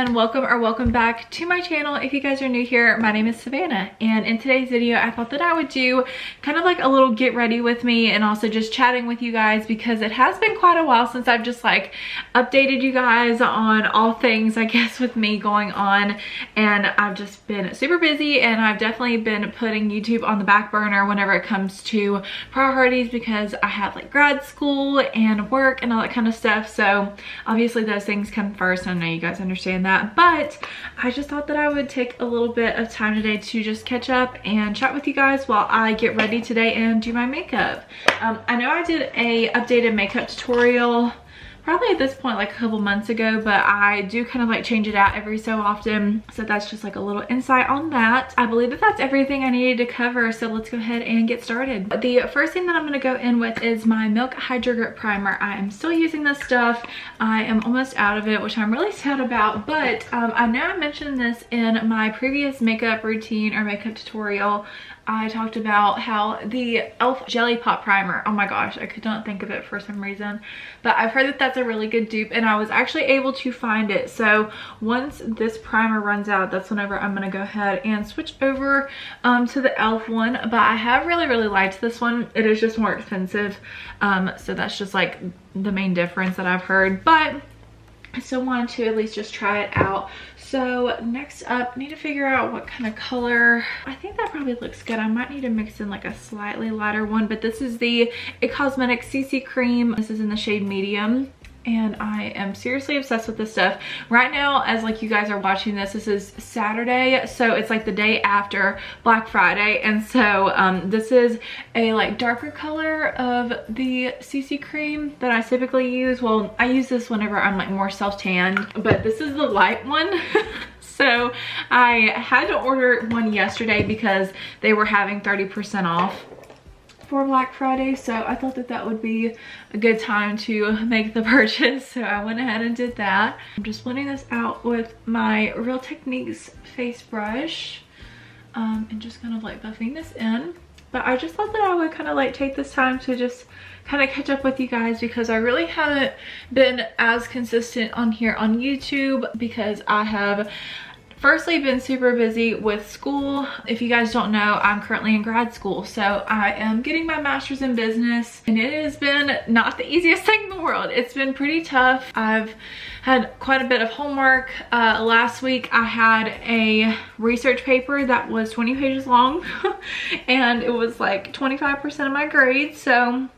and welcome back to my channel. If you guys are new here, my name is Savannah, and in today's video I thought that I would do kind of like a little get ready with me and also just chatting with you guys, because it has been quite a while since I've just like updated you guys on all things I guess with me going on, and I've just been super busy, and I've definitely been putting YouTube on the back burner whenever it comes to priorities, because I have like grad school and work and all that kind of stuff. So obviously those things come first, and I know you guys understand that, but I just thought that I would take a little bit of time today to just catch up and chat with you guys while I get ready today and do my makeup. I know I did a updated makeup tutorial probably at this point like a couple months ago, but I do kind of like change it out every so often, so that's just like a little insight on that. I believe that that's everything I needed to cover, so let's go ahead and get started. The first thing that I'm going to go in with is my Milk Hydro Grip Primer. I am still using this stuff. I am almost out of it, which I'm really sad about, but I know I mentioned this in my previous makeup routine or makeup tutorial. I talked about how the e.l.f. Jelly Pop Primer, oh my gosh, I could not think of it for some reason, but I've heard that that's a really good dupe, and I was actually able to find it. So once this primer runs out, that's whenever I'm going to go ahead and switch over to the e.l.f. one. But I have really liked this one. It is just more expensive, so that's just like the main difference that I've heard, but I still wanted to at least just try it out. So next up, I need to figure out what kind of color. I think that probably looks good. I might need to mix in like a slightly lighter one, but this is the It Cosmetics CC Cream. This is in the shade medium, and I am seriously obsessed with this stuff. Right now, as like you guys are watching this, this is Saturday, so it's like the day after Black Friday, and so this is a like darker color of the CC cream that I typically use. Well, I use this whenever I'm like more self-tanned, but this is the light one. So I had to order one yesterday because they were having 30% off for Black Friday, so I thought that that would be a good time to make the purchase, so I went ahead and did that. I'm just blending this out with my Real Techniques face brush, and just kind of like buffing this in. But I just thought that I would kind of like take this time to just kind of catch up with you guys, because I really haven't been as consistent on here on YouTube, because I have firstly been super busy with school. If you guys don't know, I'm currently in grad school, so I am getting my master's in business, and it has been not the easiest thing in the world. It's been pretty tough. I've had quite a bit of homework. Last week I had a research paper that was 20 pages long and it was like 25% of my grade, so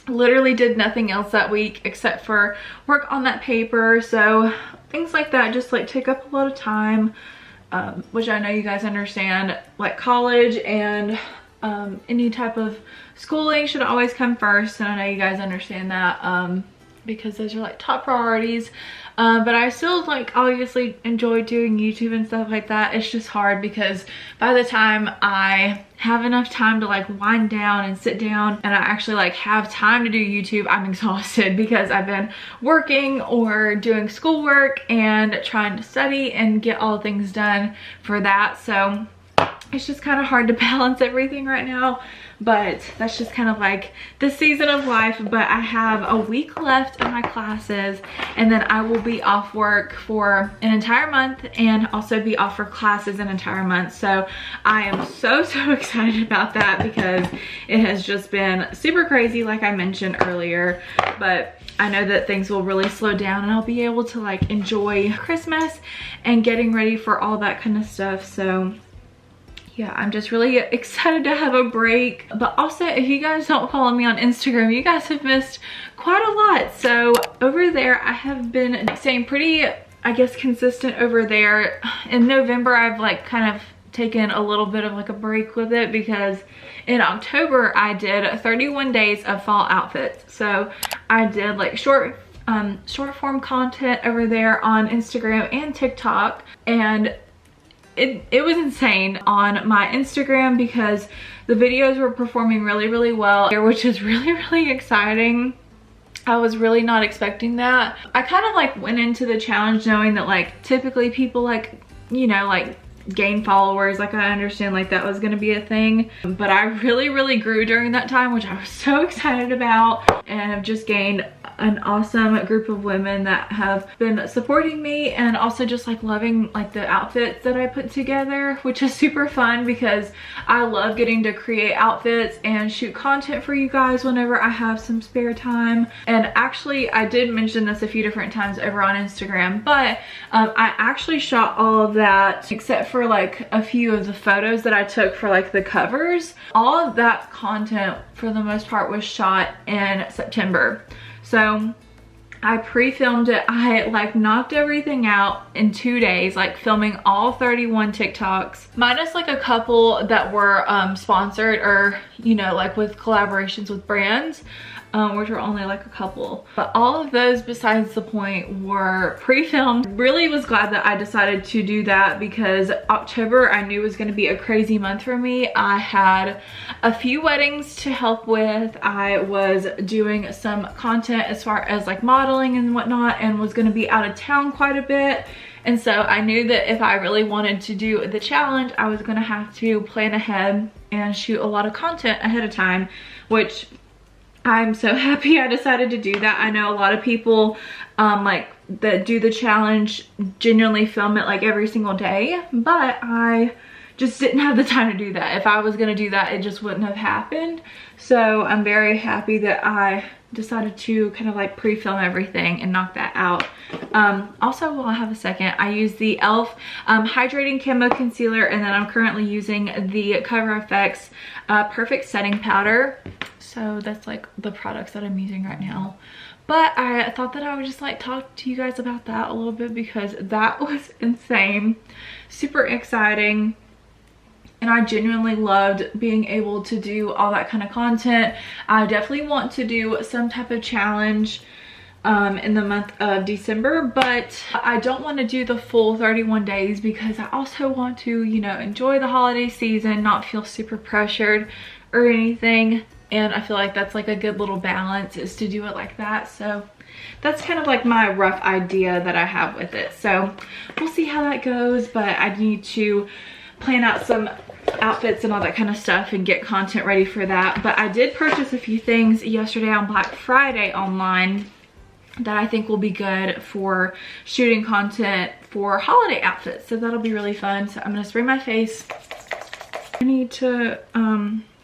literally did nothing else that week except for work on that paper. So things like that just like take up a lot of time, which I know you guys understand. Like college and any type of schooling should always come first, and I know you guys understand that, because those are like top priorities. But I still like obviously enjoy doing YouTube and stuff like that. It's just hard because by the time I have enough time to like wind down and sit down and I actually like have time to do YouTube, I'm exhausted because I've been working or doing schoolwork and trying to study and get all things done for that. So it's just kind of hard to balance everything right now, but that's just kind of like the season of life. But I have a week left of my classes, and then I will be off work for an entire month and also be off for classes an entire month. So I am so excited about that, because it has just been super crazy like I mentioned earlier. But I know that things will really slow down and I'll be able to like enjoy Christmas and getting ready for all that kind of stuff. So yeah, I'm just really excited to have a break. But also, if you guys don't follow me on Instagram, you guys have missed quite a lot. So over there, I have been staying pretty, I guess, consistent over there. In November, I've like kind of taken a little bit of like a break with it, because in October, I did 31 days of fall outfits. So I did like short form content over there on Instagram and TikTok, and it was insane on my Instagram because the videos were performing really well, which is really exciting. I was really not expecting that. I kind of like went into the challenge knowing that like typically people like, you know, like gain followers. Like I understand like that was gonna be a thing, but I really grew during that time, which I was so excited about, and I've just gained an awesome group of women that have been supporting me and also just like loving like the outfits that I put together, which is super fun because I love getting to create outfits and shoot content for you guys whenever I have some spare time. And actually I did mention this a few different times over on Instagram, but I actually shot all of that except for like a few of the photos that I took for like the covers. All of that content for the most part was shot in September. So I pre-filmed it. I like knocked everything out in 2 days, like filming all 31 TikToks, minus like a couple that were sponsored or, you know, like with collaborations with brands, which were only like a couple. But all of those besides the point were pre-filmed. Really was glad that I decided to do that because October I knew was going to be a crazy month for me. I had a few weddings to help with. I was doing some content as far as like modeling and whatnot, and was going to be out of town quite a bit. And so I knew that if I really wanted to do the challenge, I was going to have to plan ahead and shoot a lot of content ahead of time, which I'm so happy I decided to do that. I know a lot of people like that do the challenge genuinely film it like every single day, but I just didn't have the time to do that. If I was gonna do that, it just wouldn't have happened. So I'm very happy that I decided to kind of like pre-film everything and knock that out. Also, while I have a second, I use the e.l.f. Hydrating Camo Concealer, and then I'm currently using the Cover FX Perfect Setting Powder. So that's like the products that I'm using right now. But I thought that I would just like talk to you guys about that a little bit because that was insane, super exciting. And I genuinely loved being able to do all that kind of content. I definitely want to do some type of challenge in the month of December, but I don't want to do the full 31 days because I also want to, you know, enjoy the holiday season, not feel super pressured or anything. And I feel like that's like a good little balance, is to do it like that. So that's kind of like my rough idea that I have with it. So we'll see how that goes, but I need to plan out some outfits and all that kind of stuff and get content ready for that. But I did purchase a few things yesterday on Black Friday online that I think will be good for shooting content for holiday outfits. So that'll be really fun. So I'm gonna spray my face. I need to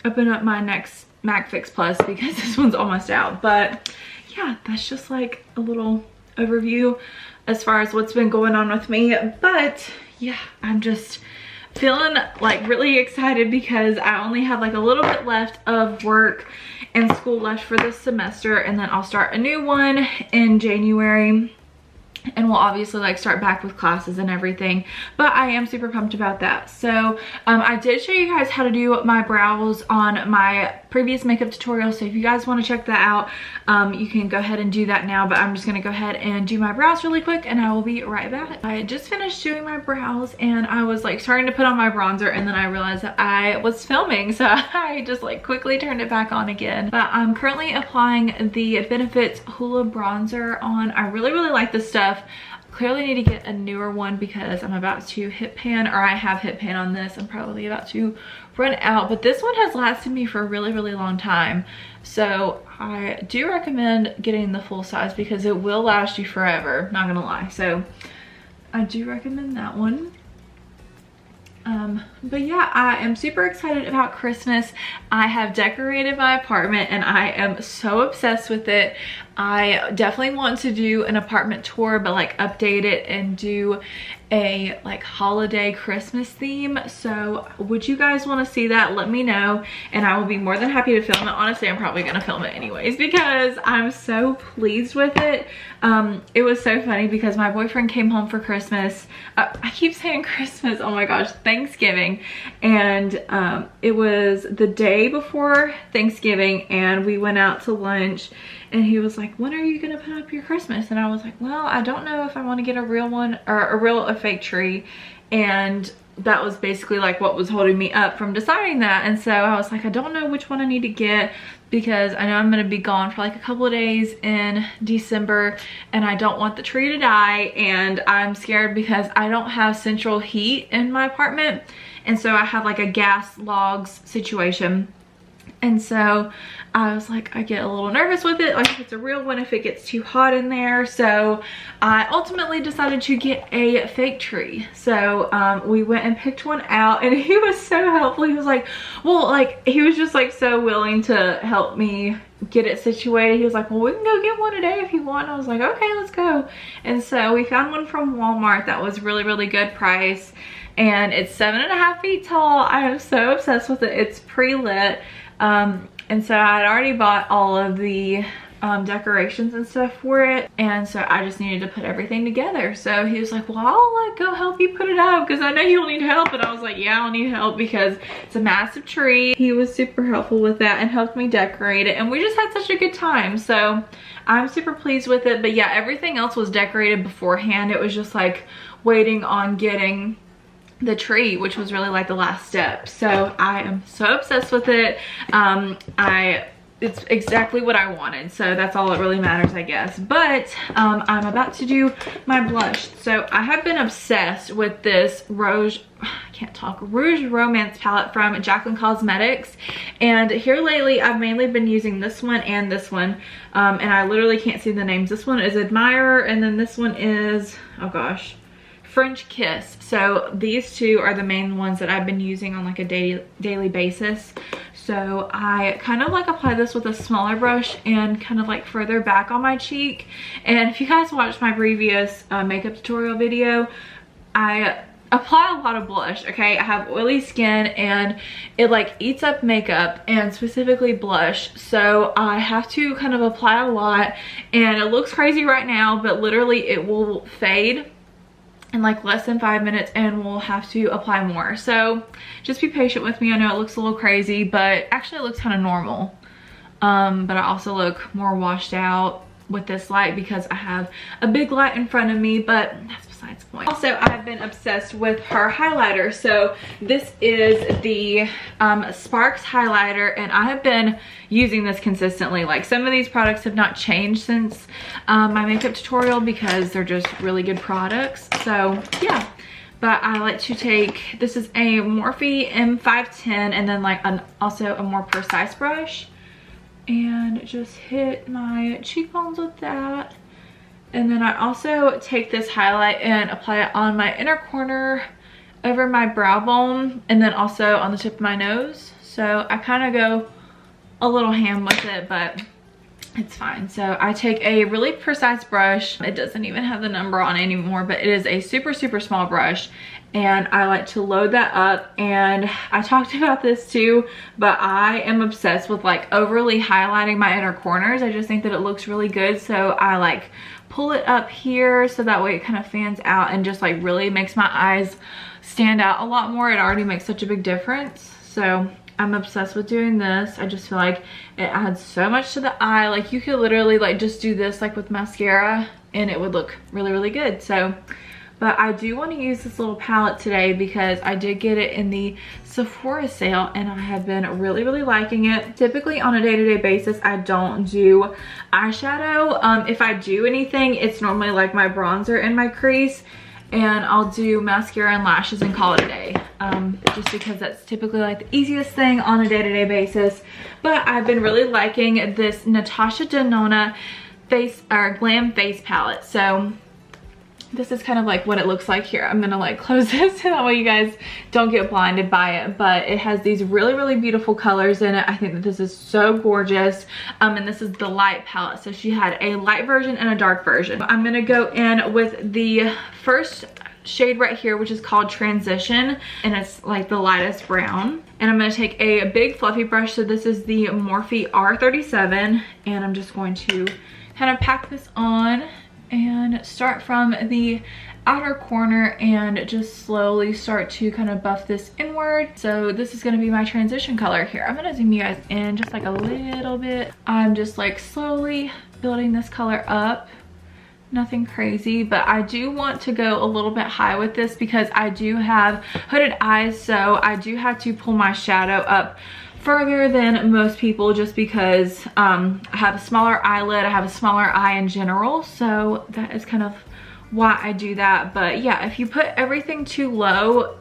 open up my next MAC Fix Plus because this one's almost out. But yeah, that's just like a little overview as far as what's been going on with me. But yeah, I'm just feeling like really excited because I only have like a little bit left of work and school left for this semester, and then I'll start a new one in January. And we'll obviously like start back with classes and everything, but I am super pumped about that. So I did show you guys how to do my brows on my previous makeup tutorial, so if you guys want to check that out, you can go ahead and do that now. But I'm just gonna go ahead and do my brows really quick and I will be right back. I just finished doing my brows and I was like starting to put on my bronzer, and then I realized that I was filming, so I just like quickly turned it back on again. But I'm currently applying the Benefits Hoola bronzer on. I really like this stuff. Clearly need to get a newer one because I'm about to hit pan, or I have hit pan on this. I'm probably about to run out, but this one has lasted me for a really long time. So I do recommend getting the full size because it will last you forever, not gonna lie. So I do recommend that one. But yeah, I am super excited about Christmas. I have decorated my apartment and I am so obsessed with it. I definitely want to do an apartment tour, but like update it and do a like holiday Christmas theme. So would you guys want to see that? Let me know and I will be more than happy to film it. Honestly, I'm probably gonna film it anyways because I'm so pleased with it. It was so funny because my boyfriend came home for Christmas. I keep saying Christmas, oh my gosh, Thanksgiving. And it was the day before Thanksgiving and we went out to lunch and he was like, when are you gonna put up your Christmas? And I was like, well, I don't know if I want to get a real one or a fake tree. And that was basically like what was holding me up from deciding that. And so I was like, I don't know which one I need to get because I know I'm gonna be gone for like a couple of days in December and I don't want the tree to die, and I'm scared because I don't have central heat in my apartment, and so I have like a gas logs situation. And so I was like, I get a little nervous with it, like if it's a real one, if it gets too hot in there. So I ultimately decided to get a fake tree. So we went and picked one out, and he was so helpful. He was like, well, like he was just like so willing to help me get it situated. He was like, well, we can go get one today if you want. I was like, okay, let's go. And so we found one from Walmart that was really, really good price. And it's 7.5 feet tall. I am so obsessed with it. It's pre-lit. And so I had already bought all of the decorations and stuff for it, and so I just needed to put everything together. So he was like, well, I'll go help you put it up because I know you'll need help. And I was like, yeah, I'll need help because it's a massive tree. He was super helpful with that and helped me decorate it, and we just had such a good time. So I'm super pleased with it. But yeah, everything else was decorated beforehand. It was just like waiting on getting the tree, which was really like the last step. So I am so obsessed with it. It's exactly what I wanted, so that's all that really matters, I guess. But I'm about to do my blush. So I have been obsessed with this Rouge Romance palette from Jaclyn Cosmetics, and here lately I've mainly been using this one and this one, and I literally can't see the names. This one is Admirer, and then this one is, oh gosh, French Kiss. So these two are the main ones that I've been using on like a daily basis. So I kind of like apply this with a smaller brush and kind of like further back on my cheek. And if you guys watched my previous makeup tutorial video, I apply a lot of blush. Okay, I have oily skin and it like eats up makeup, and specifically blush, so I have to kind of apply a lot, and it looks crazy right now, but literally it will fade in like less than 5 minutes, and we'll have to apply more. So just be patient with me. I know it looks a little crazy, but actually it looks kind of normal. But I also look more washed out with this light because I have a big light in front of me, but that's besides the point. Also, I've been obsessed with her highlighter. So this is the Sparks highlighter, and I have been using this consistently. Like, some of these products have not changed since my makeup tutorial because they're just really good products. So yeah, but I like to take, this is a Morphe M510, and then like also a more precise brush, and just hit my cheekbones with that. And then I also take this highlight and apply it on my inner corner over my brow bone, and then also on the tip of my nose. So I kind of go a little ham with it, but it's fine. So I take a really precise brush. It doesn't even have the number on it anymore, but it is a super, super small brush. And I like to load that up, and I talked about this too, but I am obsessed with like overly highlighting my inner corners. I just think that it looks really good. So I like pull it up here so that way it kind of fans out and just like really makes my eyes stand out a lot more. It already makes such a big difference. So I'm obsessed with doing this. I just feel like it adds so much to the eye. Like, you could literally like just do this like with mascara and it would look really, really good. So, but I do want to use this little palette today because I did get it in the Sephora sale, and I have been really, really liking it. Typically on a day-to-day basis, I don't do eyeshadow. If I do anything, it's normally like my bronzer and my crease, and I'll do mascara and lashes and call it a day. Just because that's typically like the easiest thing on a day-to-day basis. But I've been really liking this Natasha Denona Glam Face Palette. So this is kind of like what it looks like here. I'm gonna like close this so that way you guys don't get blinded by it, but it has these really, really beautiful colors in it. I think that this is so gorgeous. And this is the light palette. So she had a light version and a dark version. I'm gonna go in with the first shade right here, which is called Transition, and it's like the lightest brown. And I'm gonna take a big fluffy brush. So this is the Morphe R37, and I'm just going to kind of pack this on and start from the outer corner and just slowly start to kind of buff this inward. So this is going to be my transition color here. I'm going to zoom you guys in just like a little bit. I'm just like slowly building this color up. Nothing crazy, but I do want to go a little bit high with this because I do have hooded eyes, so I do have to pull my shadow up further than most people just because I have a smaller eyelid, I have a smaller eye in general, so that is kind of why I do that. But yeah, if you put everything too low,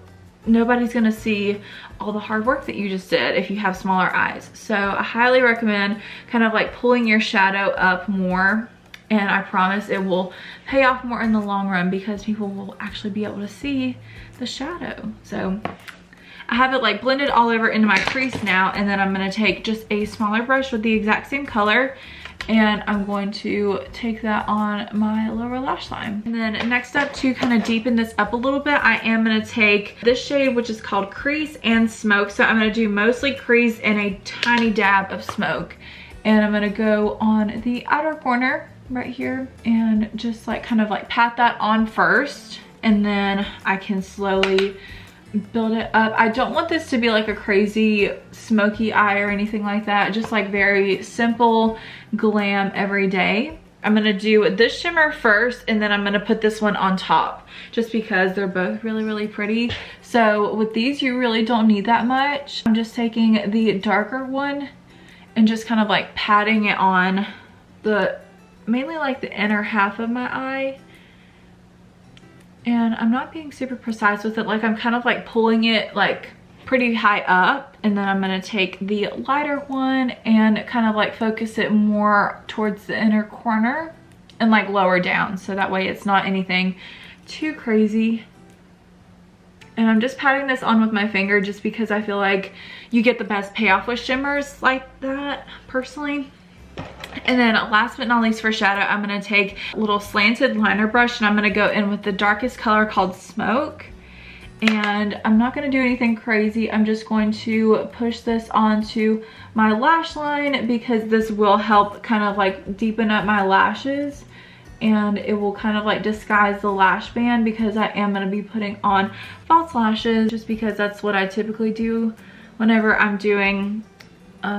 nobody's gonna see all the hard work that you just did if you have smaller eyes. So I highly recommend kind of like pulling your shadow up more, and I promise it will pay off more in the long run because people will actually be able to see the shadow. So I have it like blended all over into my crease now, and then I'm gonna take just a smaller brush with the exact same color, and I'm going to take that on my lower lash line. And then next up, to kind of deepen this up a little bit, I am gonna take this shade, which is called Crease and Smoke. So I'm gonna do mostly crease and a tiny dab of smoke. And I'm gonna go on the outer corner right here and just like kind of like pat that on first, and then I can slowly build it up. I don't want this to be like a crazy smoky eye or anything like that, just like very simple glam every day. I'm gonna do this shimmer first, and then I'm gonna put this one on top just because they're both really pretty. So with these, you really don't need that much. I'm just taking the darker one and just kind of like patting it on the mainly like the inner half of my eye. And I'm not being super precise with it, like I'm kind of like pulling it like pretty high up, and then I'm gonna take the lighter one and kind of like focus it more towards the inner corner and like lower down, so that way it's not anything too crazy. And I'm just patting this on with my finger just because I feel like you get the best payoff with shimmers like that, personally. And then last but not least for shadow, I'm gonna take a little slanted liner brush, and I'm gonna go in with the darkest color called Smoke. And I'm not gonna do anything crazy. I'm just going to push this onto my lash line because this will help kind of like deepen up my lashes, and it will kind of like disguise the lash band because I am gonna be putting on false lashes, just because that's what I typically do whenever I'm doing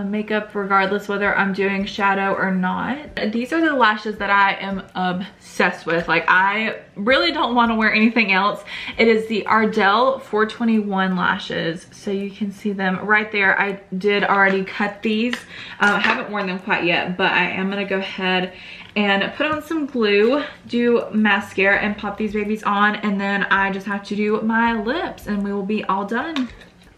makeup, regardless whether I'm doing shadow or not. These are the lashes that I am obsessed with. Like, I really don't want to wear anything else. It is the Ardell 421 lashes, so you can see them right there. I did already cut these. I haven't worn them quite yet, but I am gonna go ahead and put on some glue, do mascara, and pop these babies on, and then I just have to do my lips and we will be all done.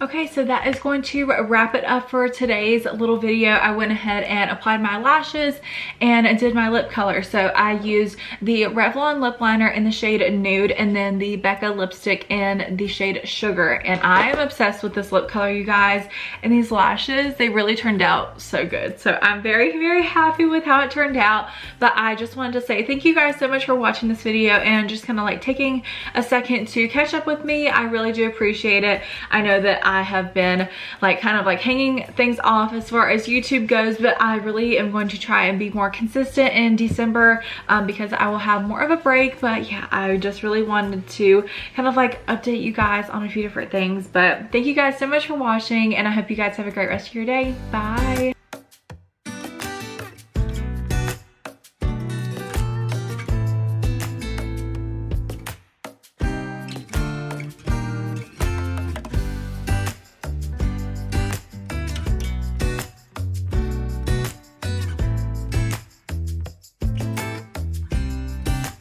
Okay, so that is going to wrap it up for today's little video. I went ahead and applied my lashes and did my lip color. So I used the Revlon lip liner in the shade Nude, and then the Becca lipstick in the shade Sugar. And I am obsessed with this lip color, you guys. And these lashes, they really turned out so good. So I'm very happy with how it turned out. But I just wanted to say thank you guys so much for watching this video and just kind of like taking a second to catch up with me. I really do appreciate it. I know that I have been like kind of like hanging things off as far as YouTube goes, but I really am going to try and be more consistent in December because I will have more of a break. But yeah, I just really wanted to kind of like update you guys on a few different things. But thank you guys so much for watching, and I hope you guys have a great rest of your day. Bye.